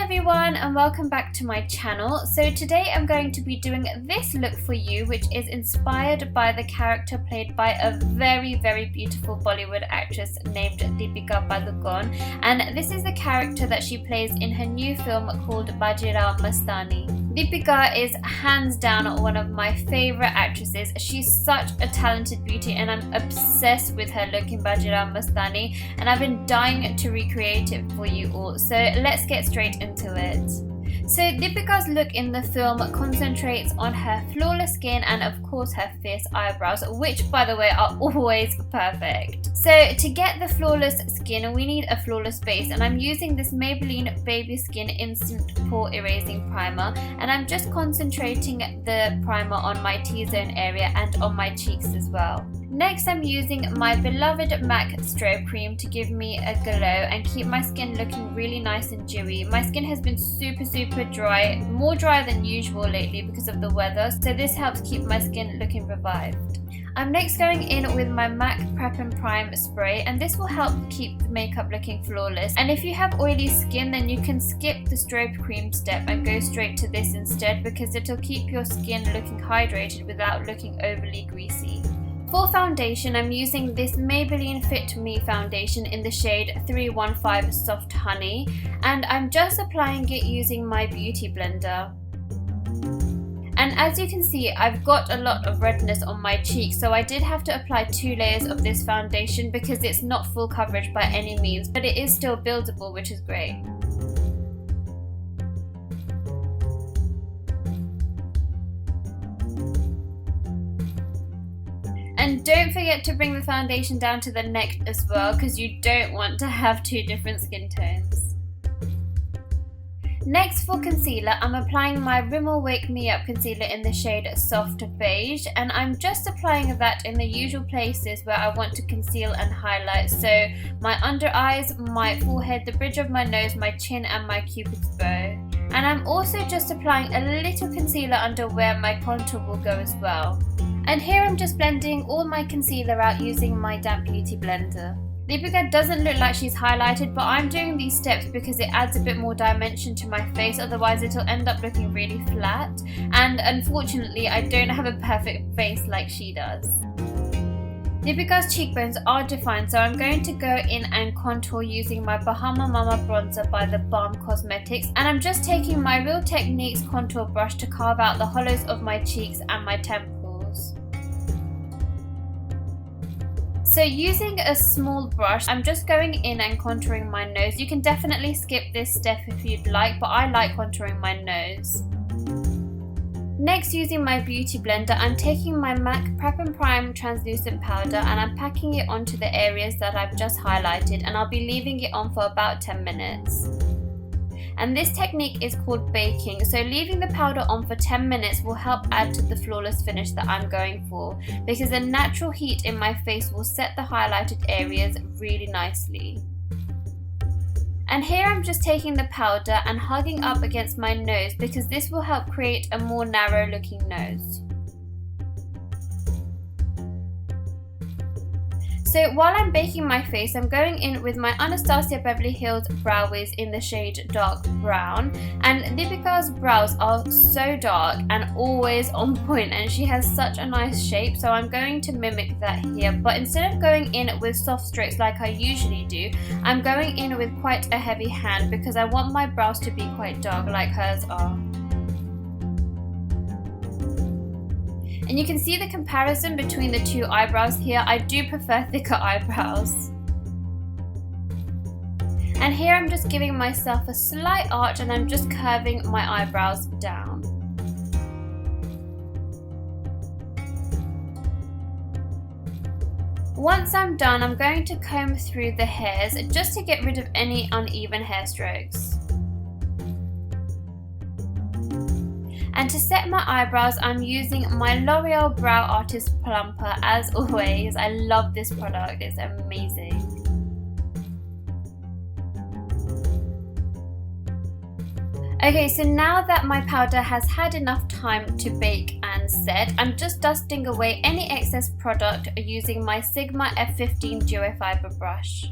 everyone and welcome back to my channel. So today I'm going to be doing this look for you, which is inspired by the character played by a very beautiful Bollywood actress named Deepika Padukone, and this is the character that she plays in her new film called Bajirao Mastani. Deepika is hands down one of my favourite actresses. She's such a talented beauty and I'm obsessed with her look in Bajirao Mastani, and I've been dying to recreate it for you all. So let's get straight into it. So Deepika's look in the film concentrates on her flawless skin and of course her fierce eyebrows, which by the way are always perfect. So to get the flawless skin we need a flawless base, and I'm using this Maybelline Baby Skin Instant Pore Erasing Primer, and I'm just concentrating the primer on my T-zone area and on my cheeks as well. Next I'm using my beloved MAC Strobe Cream to give me a glow and keep my skin looking really nice and dewy. My skin has been super dry, more dry than usual lately because of the weather, so this helps keep my skin looking revived. I'm next going in with my MAC Prep and Prime spray, and this will help keep the makeup looking flawless. And if you have oily skin, then you can skip the strobe cream step and go straight to this instead, because it'll keep your skin looking hydrated without looking overly greasy. For foundation, I'm using this Maybelline Fit Me foundation in the shade 315 Soft Honey, and I'm just applying it using my beauty blender. And as you can see, I've got a lot of redness on my cheeks, so I did have to apply 2 layers of this foundation because it's not full coverage by any means, but it is still buildable, which is great. And don't forget to bring the foundation down to the neck as well, because you don't want to have 2 different skin tones. Next, for concealer, I'm applying my Rimmel Wake Me Up concealer in the shade Soft Beige, and I'm just applying that in the usual places where I want to conceal and highlight, so my under eyes, my forehead, the bridge of my nose, my chin and my cupid's bow. And I'm also just applying a little concealer under where my contour will go as well. And here I'm just blending all my concealer out using my damp beauty blender. Deepika doesn't look like she's highlighted, but I'm doing these steps because it adds a bit more dimension to my face, otherwise it'll end up looking really flat, and unfortunately I don't have a perfect face like she does. Deepika's cheekbones are defined, so I'm going to go in and contour using my Bahama Mama bronzer by the Balm Cosmetics, and I'm just taking my Real Techniques contour brush to carve out the hollows of my cheeks and my temples. So using a small brush, I'm just going in and contouring my nose. You can definitely skip this step if you'd like, but I like contouring my nose. Next, using my beauty blender, I'm taking my MAC Prep and Prime translucent powder and I'm packing it onto the areas that I've just highlighted, and I'll be leaving it on for about 10 minutes. And this technique is called baking, so leaving the powder on for 10 minutes will help add to the flawless finish that I'm going for, because the natural heat in my face will set the highlighted areas really nicely. And here I'm just taking the powder and hugging up against my nose, because this will help create a more narrow looking nose. So while I'm baking my face, I'm going in with my Anastasia Beverly Hills Brow Wiz in the shade Dark Brown, and Deepika's brows are so dark and always on point, and she has such a nice shape, so I'm going to mimic that here, but instead of going in with soft strokes like I usually do, I'm going in with quite a heavy hand because I want my brows to be quite dark like hers are. And you can see the comparison between the 2 eyebrows here. I do prefer thicker eyebrows. And here I'm just giving myself a slight arch and I'm just curving my eyebrows down. Once I'm done, I'm going to comb through the hairs just to get rid of any uneven hair strokes. And to set my eyebrows, I'm using my L'Oreal Brow Artist Plumper as always. I love this product, it's amazing. Okay, so now that my powder has had enough time to bake and set, I'm just dusting away any excess product using my Sigma F15 Duo Fiber brush.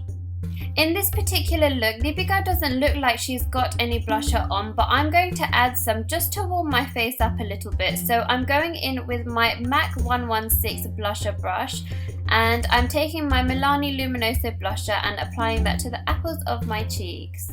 In this particular look, Deepika doesn't look like she's got any blusher on, but I'm going to add some just to warm my face up a little bit. So I'm going in with my MAC 116 blusher brush, and I'm taking my Milani Luminoso Blusher and applying that to the apples of my cheeks.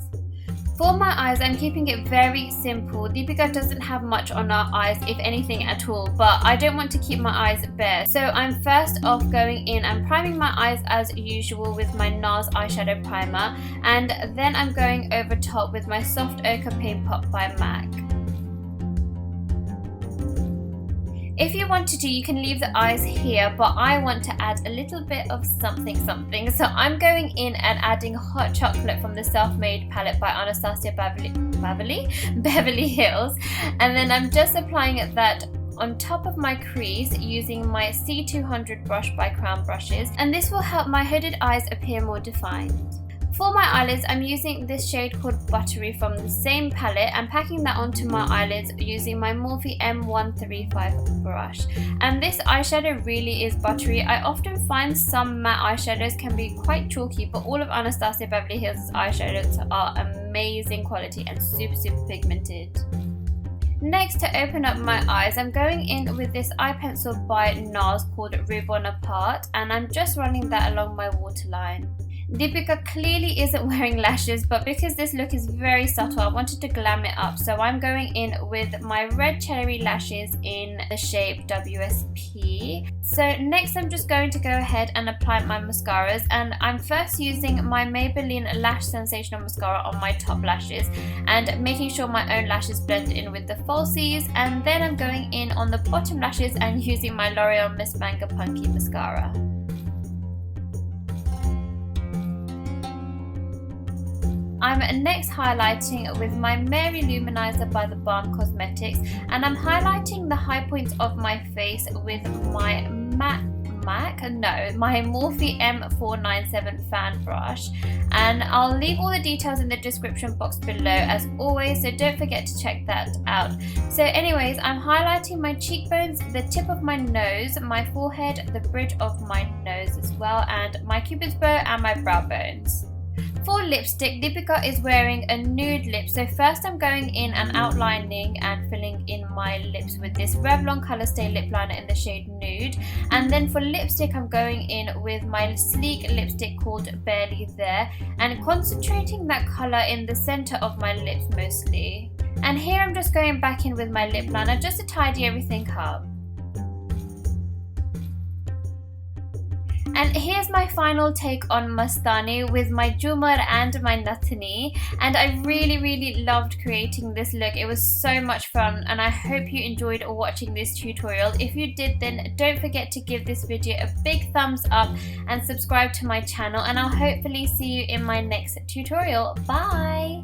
For my eyes, I'm keeping it very simple. Deepika doesn't have much on her eyes, if anything at all, but I don't want to keep my eyes bare. So I'm first off going in and priming my eyes as usual with my Nars eyeshadow primer, and then I'm going over top with my Soft Ochre Paint Pot by MAC. If you wanted to, you can leave the eyes here, but I want to add a little bit of something. So I'm going in and adding Hot Chocolate from the Self-Made palette by Anastasia Beverly Hills, and then I'm just applying that on top of my crease using my C200 brush by Crown Brushes, and this will help my hooded eyes appear more defined. For my eyelids, I'm using this shade called Buttery from the same palette and packing that onto my eyelids using my Morphe M135 brush. And this eyeshadow really is buttery. I often find some matte eyeshadows can be quite chalky, but all of Anastasia Beverly Hills' eyeshadows are amazing quality and super pigmented. Next, to open up my eyes, I'm going in with this eye pencil by Nars called Ribbon Apart, and I'm just running that along my waterline. Deepika clearly isn't wearing lashes, but because this look is very subtle, I wanted to glam it up, so I'm going in with my red cherry lashes in the shape WSP. So next I'm just going to go ahead and apply my mascaras, and I'm first using my Maybelline Lash Sensational Mascara on my top lashes and making sure my own lashes blend in with the falsies, and then I'm going in on the bottom lashes and using my L'Oreal Miss Manga Punky Mascara. I'm next highlighting with my Mary Luminizer by the Balm Cosmetics, and I'm highlighting the high points of my face with my my Morphe M497 fan brush, and I'll leave all the details in the description box below as always, so don't forget to check that out. So anyways, I'm highlighting my cheekbones, the tip of my nose, my forehead, the bridge of my nose as well, and my cupid's bow and my brow bones. For lipstick, Deepika is wearing a nude lip, so first I'm going in and outlining and filling in my lips with this Revlon Colorstay lip liner in the shade Nude, and then for lipstick I'm going in with my sleek lipstick called Barely There and concentrating that colour in the centre of my lips mostly. And here I'm just going back in with my lip liner just to tidy everything up. And here's my final take on Mastani with my Jumar and my Natani, and I really loved creating this look. It was so much fun and I hope you enjoyed watching this tutorial. If you did, then don't forget to give this video a big thumbs up and subscribe to my channel, and I'll hopefully see you in my next tutorial. Bye!